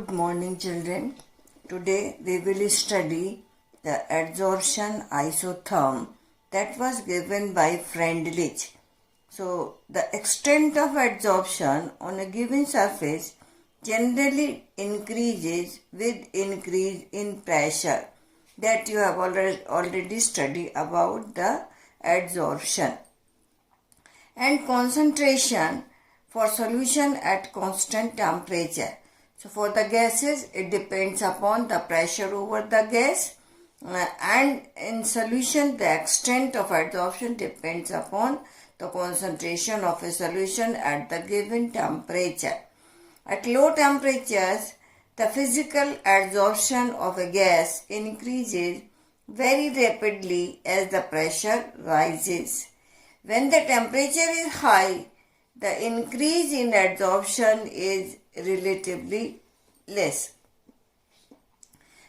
Good morning, children. Today we will study the adsorption isotherm that was given by Freundlich. So, the extent of adsorption on a given surface generally increases with increase in pressure. That you have already studied about the adsorption. And concentration for solution at constant temperature. So for the gases, it depends upon the pressure over the gas, and in solution, the extent of adsorption depends upon the concentration of a solution at the given temperature. At low temperatures, the physical adsorption of a gas increases very rapidly as the pressure rises. When the temperature is high, the increase in adsorption is relatively less.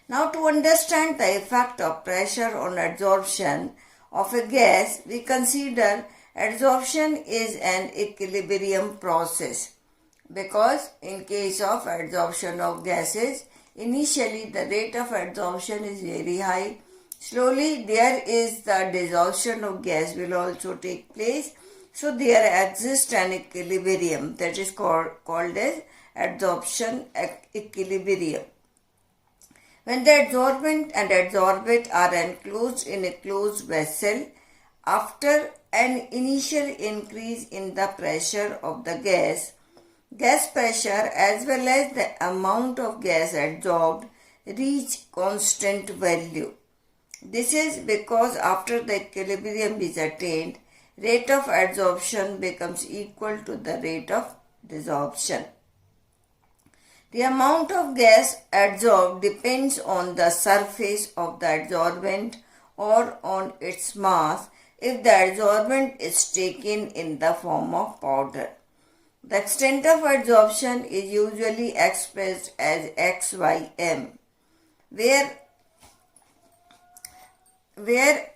Now, to understand the effect of pressure on adsorption of a gas, we consider adsorption is an equilibrium process, because in case of adsorption of gases, initially the rate of adsorption is very high. Slowly there is the dissolution of gas will also take place. So there exists an equilibrium that is called as adsorption equilibrium. When the adsorbent and adsorbate are enclosed in a closed vessel, after an initial increase in the pressure of the gas pressure as well as the amount of gas adsorbed reach constant value. This is because after the equilibrium is attained, rate of adsorption becomes equal to the rate of desorption. The amount of gas adsorbed depends on the surface of the adsorbent or on its mass if the adsorbent is taken in the form of powder. The extent of adsorption is usually expressed as XYM, where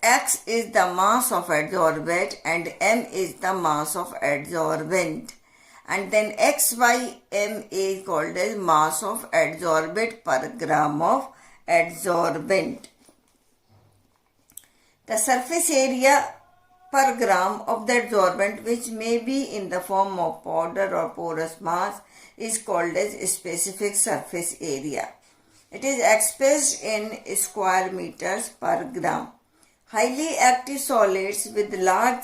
X is the mass of adsorbate and M is the mass of adsorbent, and then XYM is called as mass of adsorbate per gram of adsorbent. The surface area per gram of the adsorbent, which may be in the form of powder or porous mass, is called as specific surface area. It is expressed in square meters per gram. Highly active solids with large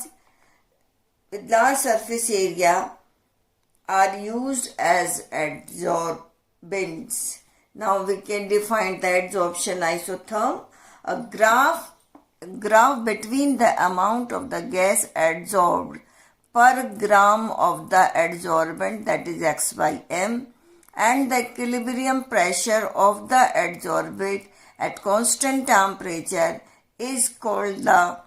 surface area are used as adsorbents. Now we can define the adsorption isotherm. A graph between the amount of the gas adsorbed per gram of the adsorbent, that is XYM, and the equilibrium pressure of the adsorbate at constant temperature is called the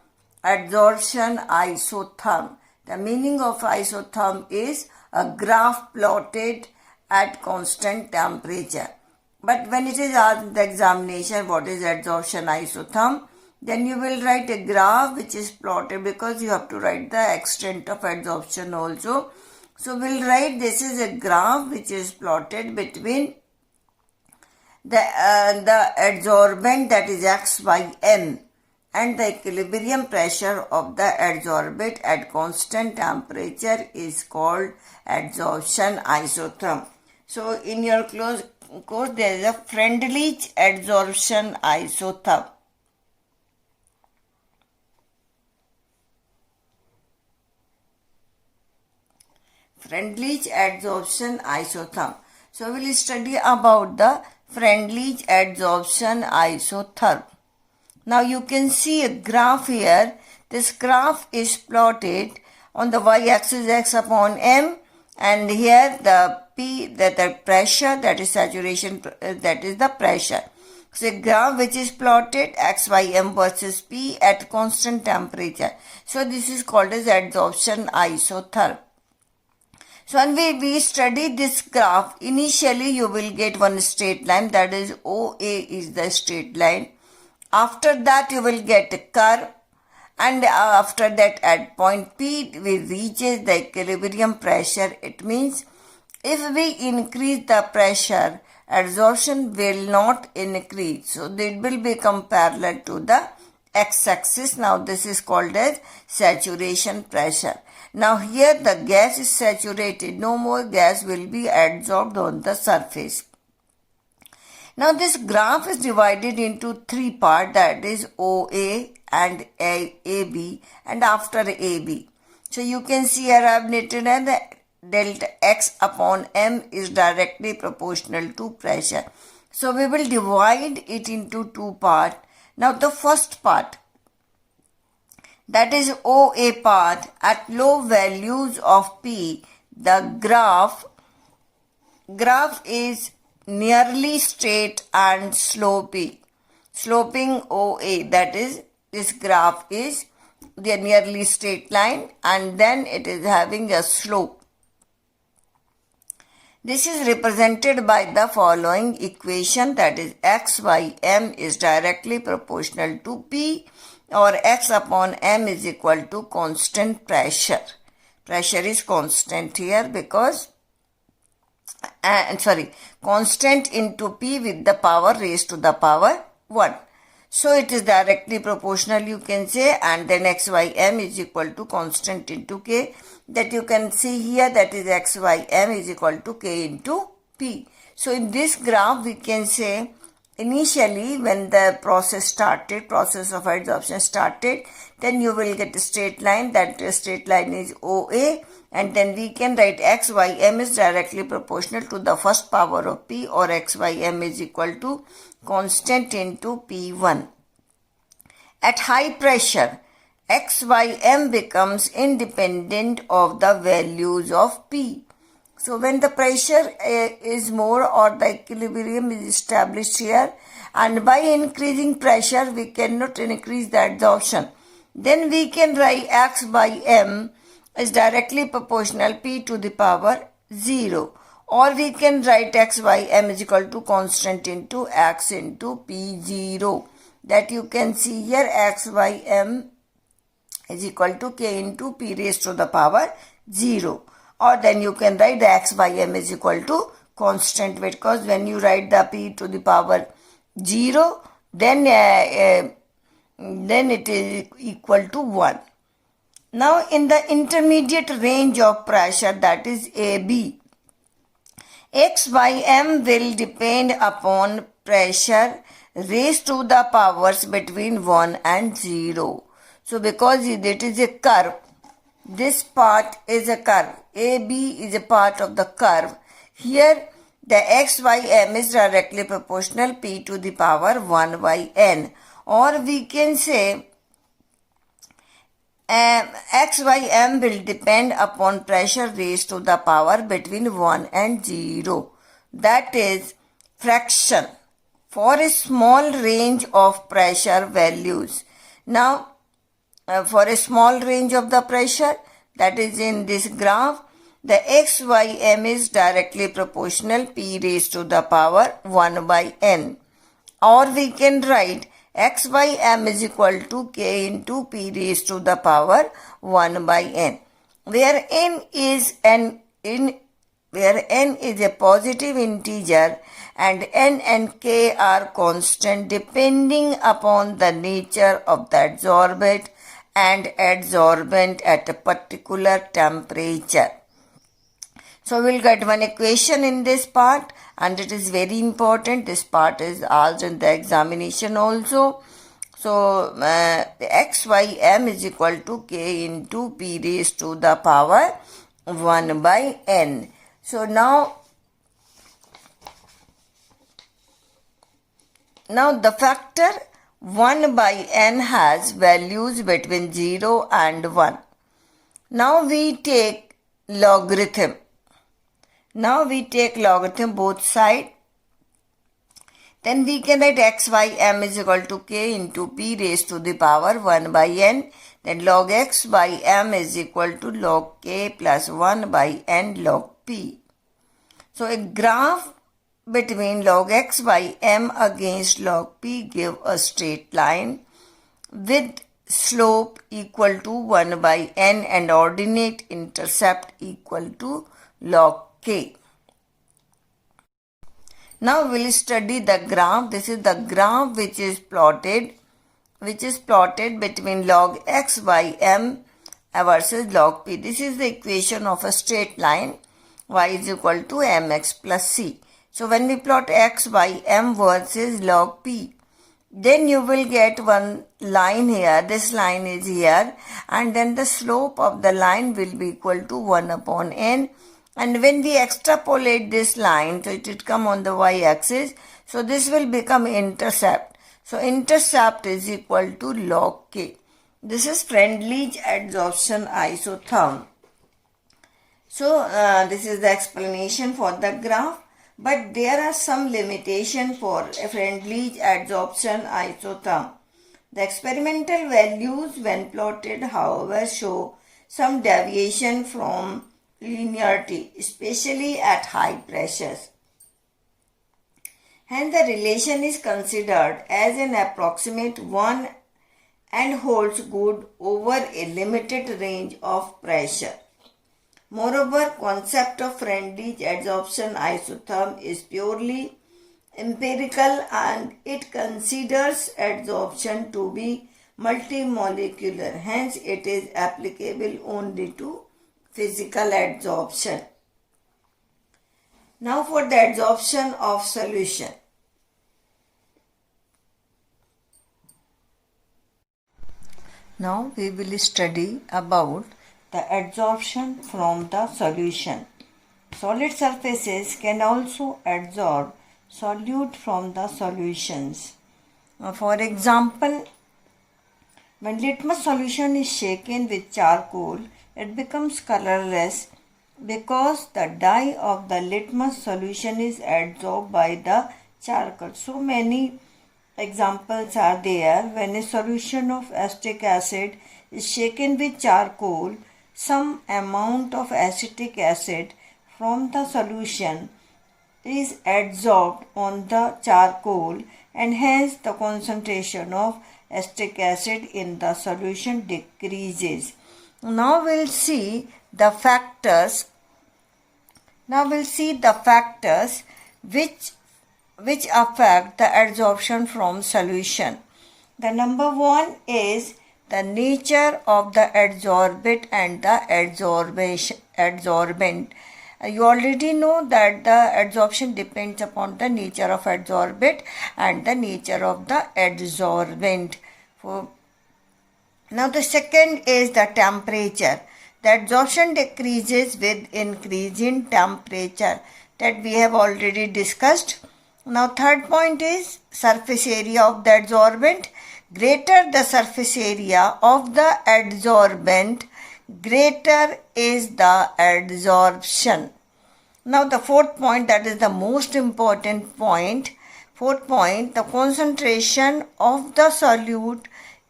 adsorption isotherm. The meaning of isotherm is a graph plotted at constant temperature. But when it is asked in the examination what is adsorption isotherm, then you will write a graph which is plotted, because you have to write the extent of adsorption also. So we'll write this is a graph which is plotted between the adsorbent, that is XYM, and the equilibrium pressure of the adsorbate at constant temperature is called adsorption isotherm. So in your course there is a Freundlich adsorption isotherm. Freundlich adsorption isotherm. So we will study about the Freundlich adsorption isotherm. Now you can see a graph here. This graph is plotted on the y-axis x upon m, and here the P, the pressure, that is saturation, that is the pressure. So a graph which is plotted XYM versus P at constant temperature. So this is called as adsorption isotherm. So when we study this graph, initially you will get one straight line, that is OA is the straight line. After that you will get a curve, and after that at point P we reaches the equilibrium pressure. It means if we increase the pressure adsorption will not increase. So it will become parallel to the x-axis. Now this is called as saturation pressure. Now here the gas is saturated. No more gas will be adsorbed on the surface. Now this graph is divided into three parts, that is OA and AB and after AB. So you can see here I have written that delta X upon M is directly proportional to pressure. So we will divide it into two parts. Now the first part, that is OA part, at low values of P, the graph is nearly straight and sloping OA, that is this graph is the nearly straight line and then it is having a slope. This is represented by the following equation, that is X by M is directly proportional to P, or X upon M is equal to constant pressure. Pressure is constant here because constant into P with the power raised to the power 1. So it is directly proportional, you can say, and then X by M is equal to constant into K, that you can see here, that is X by M is equal to K into P. So in this graph we can say initially when the process of adsorption started, then you will get a straight line, that straight line is OA, and then we can write X by M is directly proportional to the first power of P, or X by M is equal to constant into P1. At high pressure, X by M becomes independent of the values of P. So when the pressure is more, or the equilibrium is established here, and by increasing pressure we cannot increase the adsorption, then we can write X by M is directly proportional P to the power 0, or we can write X by M is equal to constant into X into P0, that you can see here X by M is equal to K into P raised to the power 0. Or then you can write the X by M is equal to constant, because when you write the P to the power 0, then it is equal to 1. Now in the intermediate range of pressure, that is AB, X by M will depend upon pressure raised to the powers between 1 and 0. So because it is a curve, this part is a curve, AB is a part of the curve. Here the X by M is directly proportional P to the power 1 by N, or we can say X by M will depend upon pressure raised to the power between 1 and 0, that is fraction for a small range of pressure values. Now for a small range of the pressure, that is in this graph, the X by M is directly proportional P raised to the power 1 by N, or we can write X by M is equal to K into P raised to the power 1 by N, where N is a positive integer and N and K are constant depending upon the nature of the adsorbent and adsorbent at a particular temperature. So we'll get one equation in this part, and it is very important. This part is asked in the examination also. So X by M is equal to K into P raised to the power 1 by N. So now the factor 1 by N has values between 0 and 1. Now we take logarithm. Both sides. Then we can write X by M is equal to K into P raised to the power 1 by N. Then log X by M is equal to log K plus 1 by N log P. So a graph between log X by M against log P give a straight line with slope equal to 1 by N and ordinate intercept equal to log K. Now we'll study the graph. This is the graph which is plotted between log x by m versus log p. This is the equation of a straight line. Y is equal to mx plus c. So when we plot x by m versus log p, then you will get one line here. This line is here, and then the slope of the line will be equal to 1 upon n. And when we extrapolate this line, so it will come on the y-axis, so this will become intercept. So intercept is equal to log k. This is Friendly's adsorption isotherm. So this is the explanation for the graph. But there are some limitations for Friendly's adsorption isotherm. The experimental values when plotted, however, show some deviation from linearity, especially at high pressures. Hence, the relation is considered as an approximate one and holds good over a limited range of pressure. Moreover, concept of Friendly's adsorption isotherm is purely empirical and it considers adsorption to be multimolecular. Hence, it is applicable only to physical adsorption. Now for the adsorption of solution. Now we will study about the adsorption from the solution. Solid surfaces can also adsorb solute from the solutions. For example, when litmus solution is shaken with charcoal, it becomes colorless because the dye of the litmus solution is adsorbed by the charcoal. So many examples are there. When a solution of acetic acid is shaken with charcoal, some amount of acetic acid from the solution is adsorbed on the charcoal, and hence the concentration of acetic acid in the solution decreases. Now we'll see the factors. which affect the adsorption from solution. The number one is the nature of the adsorbate and the adsorbent. You already know that the adsorption depends upon the nature of adsorbate and the nature of the adsorbent. Now the second is the temperature. The adsorption decreases with increase in temperature, that we have already discussed. Now third point is surface area of the adsorbent. Greater the surface area of the adsorbent, greater is the adsorption. Now the fourth point, that is the most important point. Fourth point, the concentration of the solute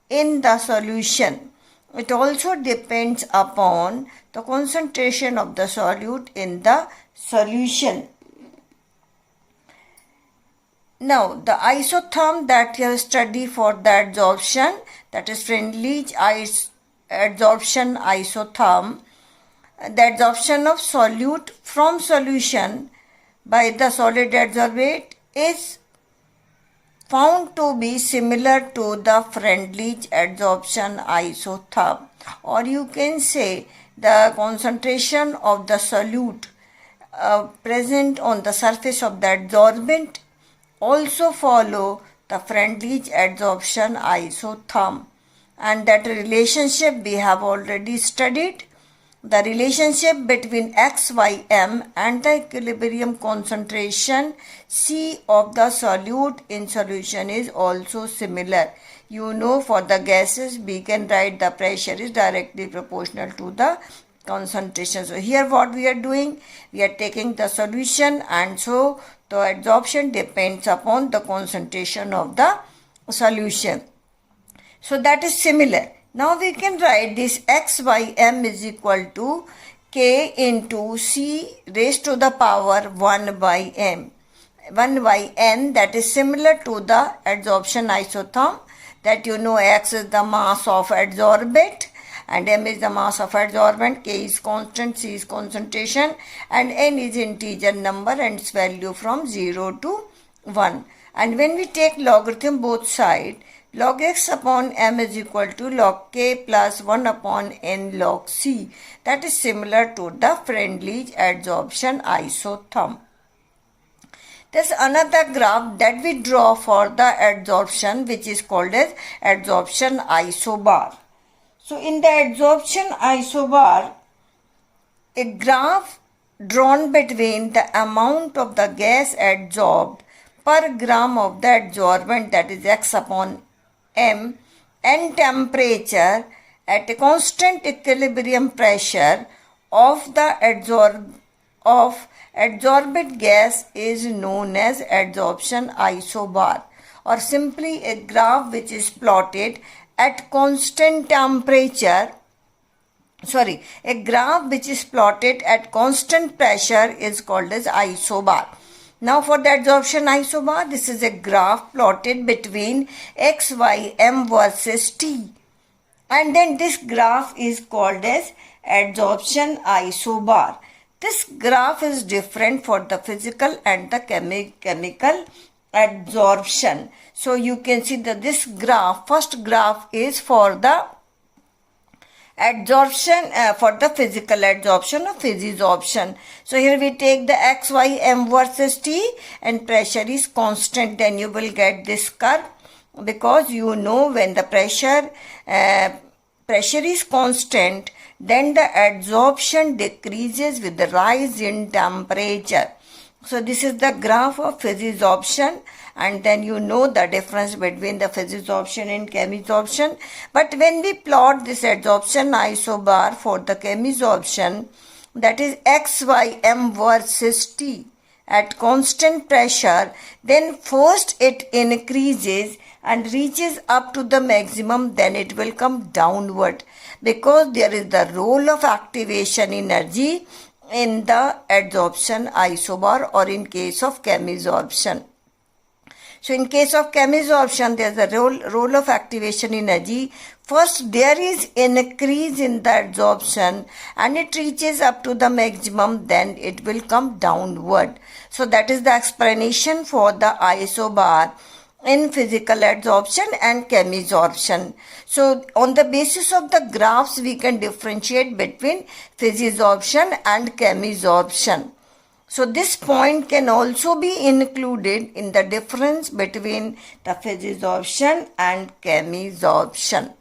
in the solution. It also depends upon the concentration of the solute in the solution. Now, the isotherm that you have studied for the adsorption, that is Friendly's adsorption isotherm, the adsorption of solute from solution by the solid adsorbate is found to be similar to the Friendly's adsorption isotherm, or you can say the concentration of the solute present on the surface of the adsorbent also follow the Friendly's adsorption isotherm, and that relationship we have already studied. The relationship between XYM and the equilibrium concentration C of the solute in solution is also similar. You know, for the gases we can write the pressure is directly proportional to the concentration. So here what we are doing, we are taking the solution, and so the adsorption depends upon the concentration of the solution. So that is similar. Now we can write this x by m is equal to k into c raised to the power 1 by m. 1 by n, that is similar to the adsorption isotherm, that you know x is the mass of adsorbate and m is the mass of adsorbent, k is constant, c is concentration, and n is integer number and its value from 0 to 1. And when we take logarithm both sides, log x upon m is equal to log k plus 1 upon n log c. That is similar to the Friendly's adsorption isotherm. There's another graph that we draw for the adsorption, which is called as adsorption isobar. So in the adsorption isobar, a graph drawn between the amount of the gas adsorbed per gram of the adsorbent, that is x upon m, and temperature at a constant equilibrium pressure of the adsorbed gas is known as adsorption isobar, or simply a graph which is plotted at constant temperature. A graph which is plotted at constant pressure is called as isobar. Now for the adsorption isobar, this is a graph plotted between x, y, m versus t. And then this graph is called as adsorption isobar. This graph is different for the physical and the chemical adsorption. So you can see that this graph, first graph is for the adsorption, for the physical adsorption or physisorption. So here we take the x, y, m versus t, and pressure is constant. Then you will get this curve, because you know when the pressure is constant, then the adsorption decreases with the rise in temperature. So this is the graph of physisorption, and then you know the difference between the physisorption and chemisorption. But when we plot this adsorption isobar for the chemisorption, that is x, y, m versus t at constant pressure, then first it increases and reaches up to the maximum, then it will come downward, because there is the role of activation energy in the adsorption isobar, or in case of chemisorption. So in case of chemisorption, there is a role of activation energy. First there is increase in the adsorption and it reaches up to the maximum, then it will come downward. So that is the explanation for the isobar in physical adsorption and chemisorption. So on the basis of the graphs, we can differentiate between physisorption and chemisorption. So this point can also be included in the difference between the physisorption and chemisorption.